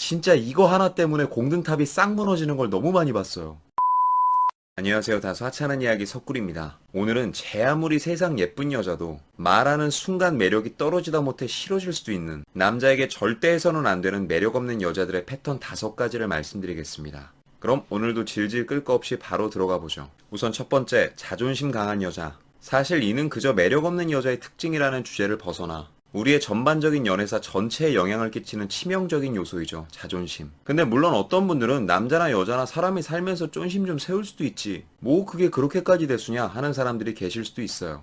진짜 이거 하나 때문에 공든탑이 싹 무너지는 걸 너무 많이 봤어요. 안녕하세요. 다소 하찮은 이야기 석굴입니다. 오늘은 제 아무리 세상 예쁜 여자도 말하는 순간 매력이 떨어지다 못해 싫어질 수도 있는, 남자에게 절대 해서는 안 되는 매력 없는 여자들의 패턴 5가지를 말씀드리겠습니다. 그럼 오늘도 질질 끌 거 없이 바로 들어가 보죠. 우선 첫 번째, 자존심 강한 여자. 사실 이는 그저 매력 없는 여자의 특징이라는 주제를 벗어나 우리의 전반적인 연애사 전체에 영향을 끼치는 치명적인 요소이죠. 자존심. 근데 물론 어떤 분들은 남자나 여자나 사람이 살면서 쫀심 좀 세울 수도 있지, 뭐 그게 그렇게까지 대수냐 하는 사람들이 계실 수도 있어요.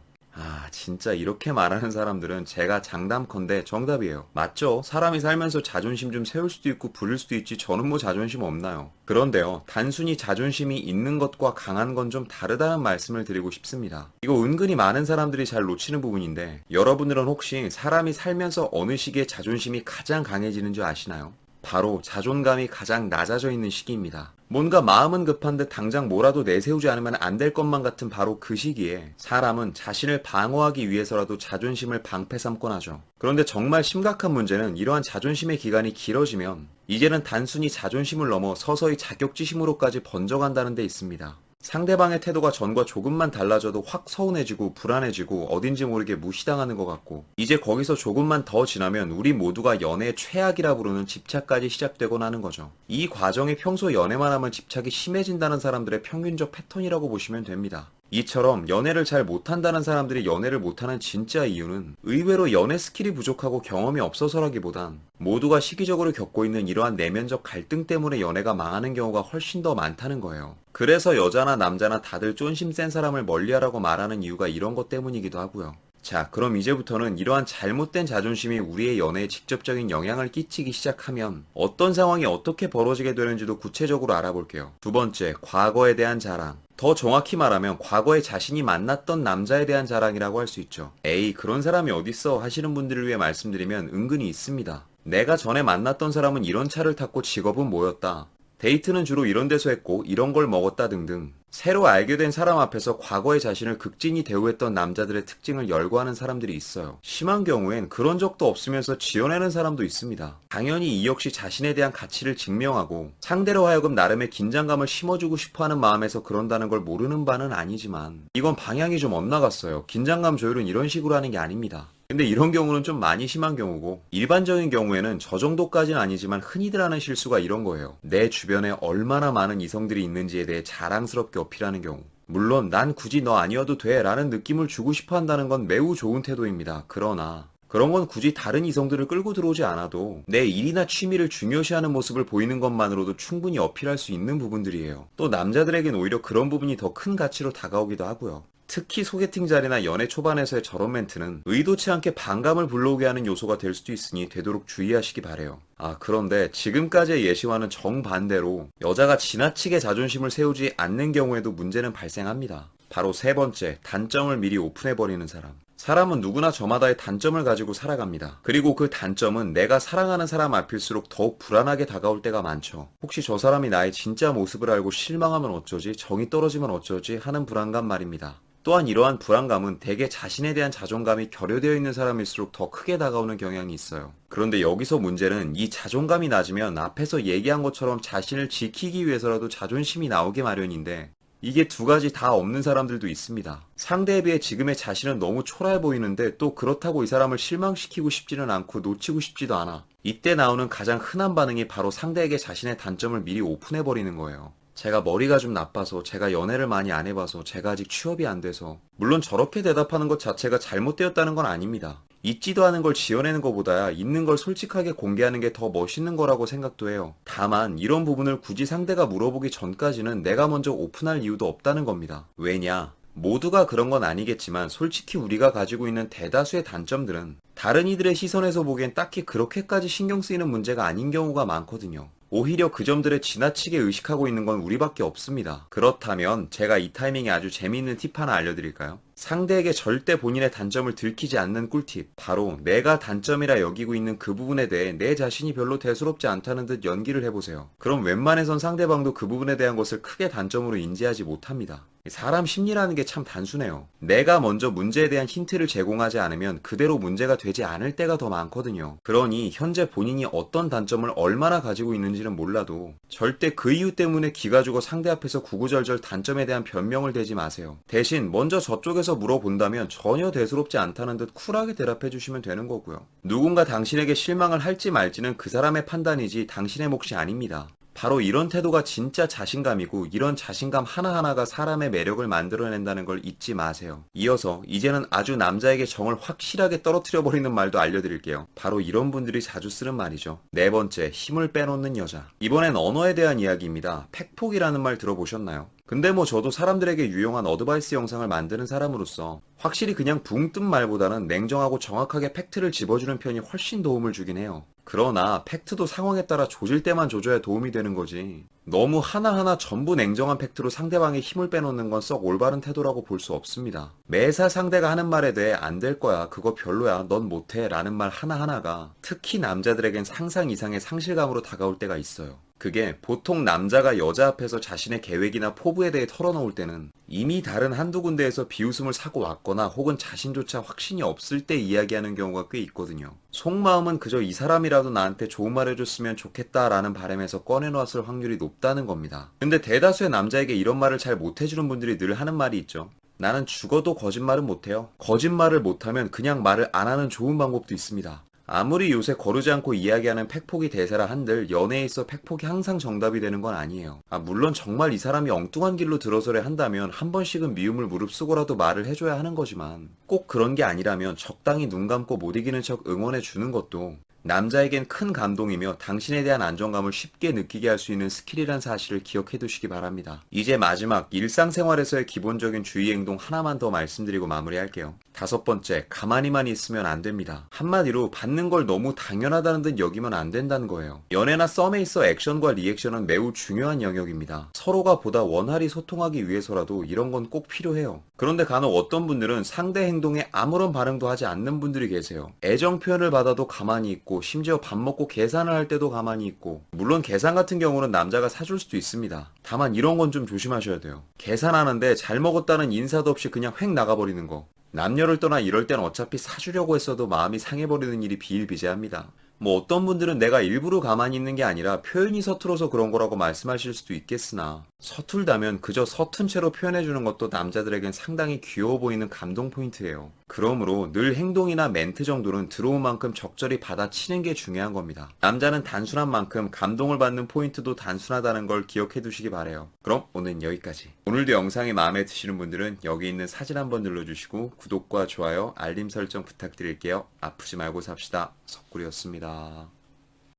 진짜 이렇게 말하는 사람들은 제가 장담컨대 정답이에요. 맞죠? 사람이 살면서 자존심 좀 세울 수도 있고 부릴 수도 있지, 저는 뭐 자존심 없나요? 그런데요, 단순히 자존심이 있는 것과 강한 건 좀 다르다는 말씀을 드리고 싶습니다. 이거 은근히 많은 사람들이 잘 놓치는 부분인데, 여러분들은 혹시 사람이 살면서 어느 시기에 자존심이 가장 강해지는 줄 아시나요? 바로 자존감이 가장 낮아져 있는 시기입니다. 뭔가 마음은 급한데 당장 뭐라도 내세우지 않으면 안 될 것만 같은 바로 그 시기에 사람은 자신을 방어하기 위해서라도 자존심을 방패 삼곤 하죠. 그런데 정말 심각한 문제는, 이러한 자존심의 기간이 길어지면 이제는 단순히 자존심을 넘어 서서히 자격지심으로까지 번져간다는 데 있습니다. 상대방의 태도가 전과 조금만 달라져도 확 서운해지고 불안해지고 어딘지 모르게 무시당하는 것 같고, 이제 거기서 조금만 더 지나면 우리 모두가 연애의 최악이라 부르는 집착까지 시작되곤 하는 거죠. 이 과정이 평소 연애만 하면 집착이 심해진다는 사람들의 평균적 패턴이라고 보시면 됩니다. 이처럼 연애를 잘 못한다는 사람들이 연애를 못하는 진짜 이유는 의외로 연애 스킬이 부족하고 경험이 없어서라기보단 모두가 시기적으로 겪고 있는 이러한 내면적 갈등 때문에 연애가 망하는 경우가 훨씬 더 많다는 거예요. 그래서 여자나 남자나 다들 쫀심 센 사람을 멀리하라고 말하는 이유가 이런 것 때문이기도 하고요. 자, 그럼 이제부터는 이러한 잘못된 자존심이 우리의 연애에 직접적인 영향을 끼치기 시작하면 어떤 상황이 어떻게 벌어지게 되는지도 구체적으로 알아볼게요. 두 번째, 과거에 대한 자랑. 더 정확히 말하면 과거에 자신이 만났던 남자에 대한 자랑이라고 할 수 있죠. 에이, 그런 사람이 어딨어 하시는 분들을 위해 말씀드리면 은근히 있습니다. 내가 전에 만났던 사람은 이런 차를 탔고 직업은 뭐였다, 데이트는 주로 이런 데서 했고 이런 걸 먹었다 등등, 새로 알게 된 사람 앞에서 과거의 자신을 극진히 대우했던 남자들의 특징을 열거하는 사람들이 있어요. 심한 경우엔 그런 적도 없으면서 지어내는 사람도 있습니다. 당연히 이 역시 자신에 대한 가치를 증명하고 상대로 하여금 나름의 긴장감을 심어주고 싶어하는 마음에서 그런다는 걸 모르는 바는 아니지만, 이건 방향이 좀 엇나갔어요. 긴장감 조율은 이런 식으로 하는 게 아닙니다. 근데 이런 경우는 좀 많이 심한 경우고, 일반적인 경우에는 저 정도까지는 아니지만 흔히들 하는 실수가 이런 거예요. 내 주변에 얼마나 많은 이성들이 있는지에 대해 자랑스럽게 어필하는 경우. 물론 난 굳이 너 아니어도 돼 라는 느낌을 주고 싶어 한다는 건 매우 좋은 태도입니다. 그러나 그런 건 굳이 다른 이성들을 끌고 들어오지 않아도 내 일이나 취미를 중요시하는 모습을 보이는 것만으로도 충분히 어필할 수 있는 부분들이에요. 또 남자들에겐 오히려 그런 부분이 더 큰 가치로 다가오기도 하고요. 특히 소개팅 자리나 연애 초반에서의 저런 멘트는 의도치 않게 반감을 불러오게 하는 요소가 될 수도 있으니 되도록 주의하시기 바래요. 그런데 지금까지의 예시와는 정반대로 여자가 지나치게 자존심을 세우지 않는 경우에도 문제는 발생합니다. 바로 세 번째, 단점을 미리 오픈해버리는 사람. 사람은 누구나 저마다의 단점을 가지고 살아갑니다. 그리고 그 단점은 내가 사랑하는 사람 앞일수록 더욱 불안하게 다가올 때가 많죠. 혹시 저 사람이 나의 진짜 모습을 알고 실망하면 어쩌지? 정이 떨어지면 어쩌지? 하는 불안감 말입니다. 또한 이러한 불안감은 대개 자신에 대한 자존감이 결여되어 있는 사람일수록 더 크게 다가오는 경향이 있어요. 그런데 여기서 문제는, 이 자존감이 낮으면 앞에서 얘기한 것처럼 자신을 지키기 위해서라도 자존심이 나오게 마련인데, 이게 두 가지 다 없는 사람들도 있습니다. 상대에 비해 지금의 자신은 너무 초라해 보이는데 또 그렇다고 이 사람을 실망시키고 싶지는 않고 놓치고 싶지도 않아. 이때 나오는 가장 흔한 반응이 바로 상대에게 자신의 단점을 미리 오픈해버리는 거예요. 제가 머리가 좀 나빠서, 제가 연애를 많이 안 해봐서, 제가 아직 취업이 안 돼서. 물론 저렇게 대답하는 것 자체가 잘못되었다는 건 아닙니다. 있지도 않은 걸 지어내는 것보다야 있는 걸 솔직하게 공개하는 게 더 멋있는 거라고 생각도 해요. 다만 이런 부분을 굳이 상대가 물어보기 전까지는 내가 먼저 오픈할 이유도 없다는 겁니다. 왜냐? 모두가 그런 건 아니겠지만 솔직히 우리가 가지고 있는 대다수의 단점들은 다른 이들의 시선에서 보기엔 딱히 그렇게까지 신경 쓰이는 문제가 아닌 경우가 많거든요. 오히려 그 점들을 지나치게 의식하고 있는 건 우리밖에 없습니다. 그렇다면 제가 이 타이밍에 아주 재미있는 팁 하나 알려드릴까요? 상대에게 절대 본인의 단점을 들키지 않는 꿀팁. 바로 내가 단점이라 여기고 있는 그 부분에 대해 내 자신이 별로 대수롭지 않다는 듯 연기를 해보세요. 그럼 웬만해선 상대방도 그 부분에 대한 것을 크게 단점으로 인지하지 못합니다. 사람 심리라는 게 참 단순해요. 내가 먼저 문제에 대한 힌트를 제공하지 않으면 그대로 문제가 되지 않을 때가 더 많거든요. 그러니 현재 본인이 어떤 단점을 얼마나 가지고 있는지는 몰라도 절대 그 이유 때문에 기가 죽어 상대 앞에서 구구절절 단점에 대한 변명을 대지 마세요. 대신 먼저 저쪽에서 물어본다면 전혀 대수롭지 않다는 듯 쿨하게 대답해 주시면 되는 거고요. 누군가 당신에게 실망을 할지 말지는 그 사람의 판단이지 당신의 몫이 아닙니다. 바로 이런 태도가 진짜 자신감이고, 이런 자신감 하나하나가 사람의 매력을 만들어낸다는 걸 잊지 마세요. 이어서 이제는 아주 남자에게 정을 확실하게 떨어뜨려버리는 말도 알려드릴게요. 바로 이런 분들이 자주 쓰는 말이죠. 네 번째, 힘을 빼놓는 여자. 이번엔 언어에 대한 이야기입니다. 팩폭이라는 말 들어보셨나요? 근데 뭐 저도 사람들에게 유용한 어드바이스 영상을 만드는 사람으로서 확실히 그냥 붕 뜬 말보다는 냉정하고 정확하게 팩트를 집어주는 편이 훨씬 도움을 주긴 해요. 그러나 팩트도 상황에 따라 조질 때만 조져야 도움이 되는 거지, 너무 하나하나 전부 냉정한 팩트로 상대방의 힘을 빼놓는 건 썩 올바른 태도라고 볼 수 없습니다. 매사 상대가 하는 말에 대해 안 될 거야, 그거 별로야, 넌 못해 라는 말 하나하나가 특히 남자들에겐 상상 이상의 상실감으로 다가올 때가 있어요. 그게 보통 남자가 여자 앞에서 자신의 계획이나 포부에 대해 털어놓을 때는 이미 다른 한두 군데에서 비웃음을 사고 왔거나 혹은 자신조차 확신이 없을 때 이야기하는 경우가 꽤 있거든요. 속마음은 그저 이 사람이라도 나한테 좋은 말 해줬으면 좋겠다라는 바람에서 꺼내놓았을 확률이 높다는 겁니다. 근데 대다수의 남자에게 이런 말을 잘 못해주는 분들이 늘 하는 말이 있죠. 나는 죽어도 거짓말은 못해요. 거짓말을 못하면 그냥 말을 안 하는 좋은 방법도 있습니다. 아무리 요새 거르지 않고 이야기하는 팩폭이 대세라 한들 연애에 있어 팩폭이 항상 정답이 되는 건 아니에요. 물론 정말 이 사람이 엉뚱한 길로 들어서려 한다면 한 번씩은 미움을 무릅쓰고라도 말을 해줘야 하는 거지만, 꼭 그런 게 아니라면 적당히 눈 감고 못 이기는 척 응원해 주는 것도 남자에겐 큰 감동이며 당신에 대한 안정감을 쉽게 느끼게 할 수 있는 스킬이란 사실을 기억해 두시기 바랍니다. 이제 마지막, 일상생활에서의 기본적인 주의 행동 하나만 더 말씀드리고 마무리할게요. 다섯 번째, 가만히만 있으면 안 됩니다. 한마디로 받는 걸 너무 당연하다는 듯 여기면 안 된다는 거예요. 연애나 썸에 있어 액션과 리액션은 매우 중요한 영역입니다. 서로가 보다 원활히 소통하기 위해서라도 이런 건 꼭 필요해요. 그런데 간혹 어떤 분들은 상대 행동에 아무런 반응도 하지 않는 분들이 계세요. 애정 표현을 받아도 가만히 있고, 심지어 밥 먹고 계산을 할 때도 가만히 있고, 물론 계산 같은 경우는 남자가 사줄 수도 있습니다. 다만 이런 건 좀 조심하셔야 돼요. 계산하는데 잘 먹었다는 인사도 없이 그냥 획 나가버리는 거. 남녀를 떠나 이럴 땐 어차피 사주려고 했어도 마음이 상해버리는 일이 비일비재합니다. 뭐 어떤 분들은 내가 일부러 가만히 있는 게 아니라 표현이 서툴어서 그런 거라고 말씀하실 수도 있겠으나, 서툴다면 그저 서툰 채로 표현해주는 것도 남자들에겐 상당히 귀여워 보이는 감동 포인트예요. 그러므로 늘 행동이나 멘트 정도는 들어온 만큼 적절히 받아치는 게 중요한 겁니다. 남자는 단순한 만큼 감동을 받는 포인트도 단순하다는 걸 기억해 두시기 바래요. 그럼 오늘은 여기까지. 오늘도 영상이 마음에 드시는 분들은 여기 있는 사진 한번 눌러주시고 구독과 좋아요, 알림 설정 부탁드릴게요. 아프지 말고 삽시다. 석구리였습니다.